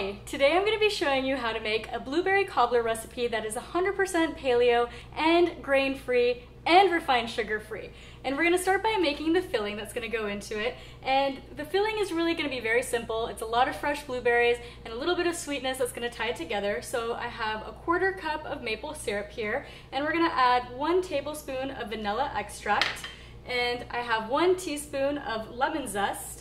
Hi! Today I'm going to be showing you how to make a blueberry cobbler recipe that is 100% paleo and grain-free and refined sugar-free. And we're going to start by making the filling that's going to go into it. And the filling is really going to be very simple. It's a lot of fresh blueberries and a little bit of sweetness that's going to tie it together. So I have a 1/4 cup of maple syrup here, and we're going to add 1 tablespoon of vanilla extract, and I have 1 teaspoon of lemon zest,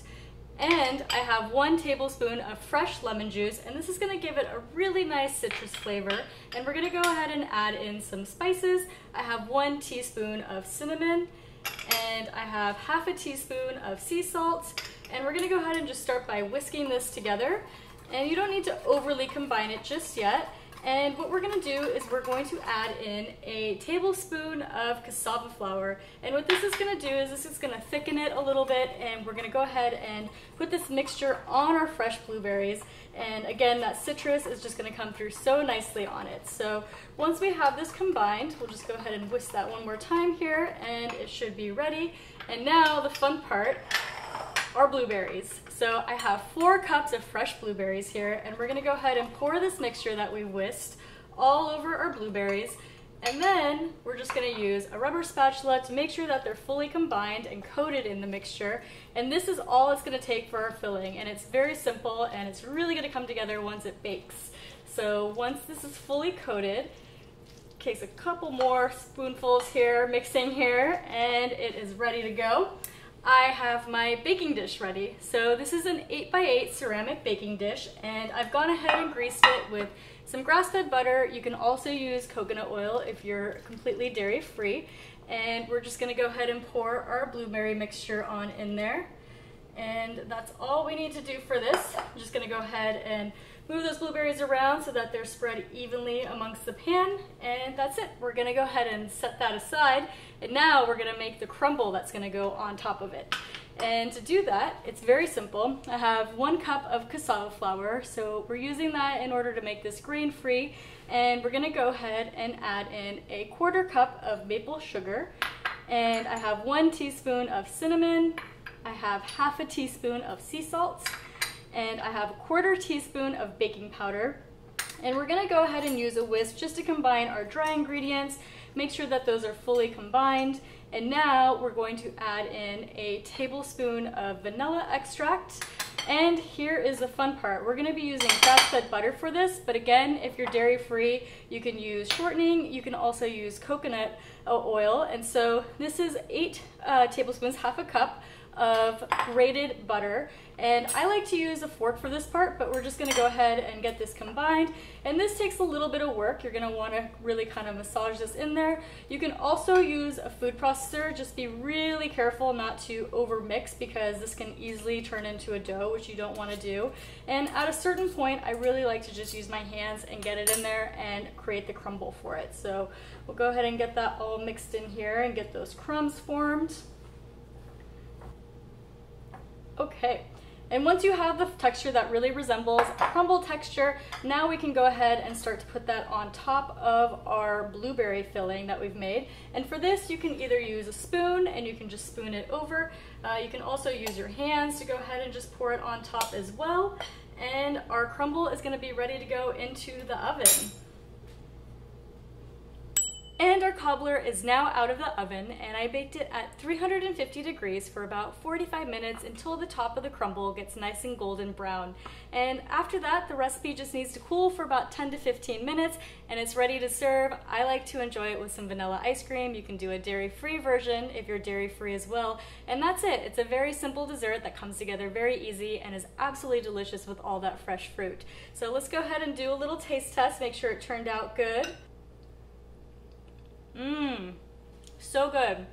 and I have 1 tablespoon of fresh lemon juice, and this is going to give it a really nice citrus flavor. And we're going to go ahead and add in some spices. I have 1 teaspoon of cinnamon, and I have 1/2 teaspoon of sea salt, and we're going to go ahead and just start by whisking this together. And you don't need to overly combine it just yet. And what we're going to do is we're going to add in a tablespoon of cassava flour. And what this is going to do is this is going to thicken it a little bit, and we're going to go ahead and put this mixture on our fresh blueberries. And again, that citrus is just going to come through so nicely on it. So once we have this combined, we'll just go ahead and whisk that one more time here, and it should be ready. And now the fun part, our blueberries. So I have 4 cups of fresh blueberries here, and we're going to go ahead and pour this mixture that we whisked all over our blueberries. And then we're just going to use a rubber spatula to make sure that they're fully combined and coated in the mixture. And this is all it's going to take for our filling, and it's very simple, and it's really going to come together once it bakes. So once this is fully coated, case a couple more spoonfuls here, mixing here, and it is ready to go. I have my baking dish ready. So this is an 8x8 ceramic baking dish, and I've gone ahead and greased it with some grass-fed butter. You can also use coconut oil if you're completely dairy-free. And we're just going to go ahead and pour our blueberry mixture on in there. And that's all we need to do for this. I'm just going to go ahead and move those blueberries around so that they're spread evenly amongst the pan, and that's it. We're going to go ahead and set that aside, and now we're going to make the crumble that's going to go on top of it. And to do that, it's very simple. I have 1 cup of cassava flour, so we're using that in order to make this grain-free, and we're going to go ahead and add in a 1/4 cup of maple sugar, and I have 1 teaspoon of cinnamon, I have 1/2 teaspoon of sea salt, and I have 1/4 teaspoon of baking powder. And we're going to go ahead and use a whisk just to combine our dry ingredients, make sure that those are fully combined. And now we're going to add in a tablespoon of vanilla extract. And here is the fun part. We're going to be using grass-fed butter for this, but again, if you're dairy-free, you can use shortening. You can also use coconut oil. And so this is 8 tablespoons, 1/2 cup of grated butter, and I like to use a fork for this part, but we're just going to go ahead and get this combined. And this takes a little bit of work. You're going to want to really kind of massage this in there. You can also use a food processor. Just be really careful not to over mix, because this can easily turn into a dough, which you don't want to do. And at a certain point, I really like to just use my hands and get it in there and create the crumble for it. So we'll go ahead and get that all mixed in here and get those crumbs formed. Okay, and once you have the texture that really resembles a crumble texture, now we can go ahead and start to put that on top of our blueberry filling that we've made. And for this, you can either use a spoon and you can just spoon it over. You can also use your hands to go ahead and just pour it on top as well. And our crumble is going to be ready to go into the oven. And our cobbler is now out of the oven, and I baked it at 350 degrees for about 45 minutes until the top of the crumble gets nice and golden brown. And after that, the recipe just needs to cool for about 10 to 15 minutes, and it's ready to serve. I like to enjoy it with some vanilla ice cream. You can do a dairy-free version if you're dairy-free as well. And that's it. It's a very simple dessert that comes together very easy and is absolutely delicious with all that fresh fruit. So let's go ahead and do a little taste test, make sure it turned out good. So good.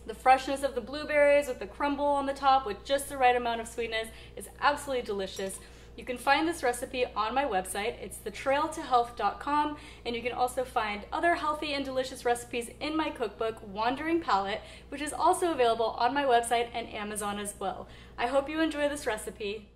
The freshness of the blueberries with the crumble on the top with just the right amount of sweetness is absolutely delicious. You can find this recipe on my website. It's thetrailtohealth.com, and you can also find other healthy and delicious recipes in my cookbook, Wandering Palate, which is also available on my website and Amazon as well. I hope you enjoy this recipe.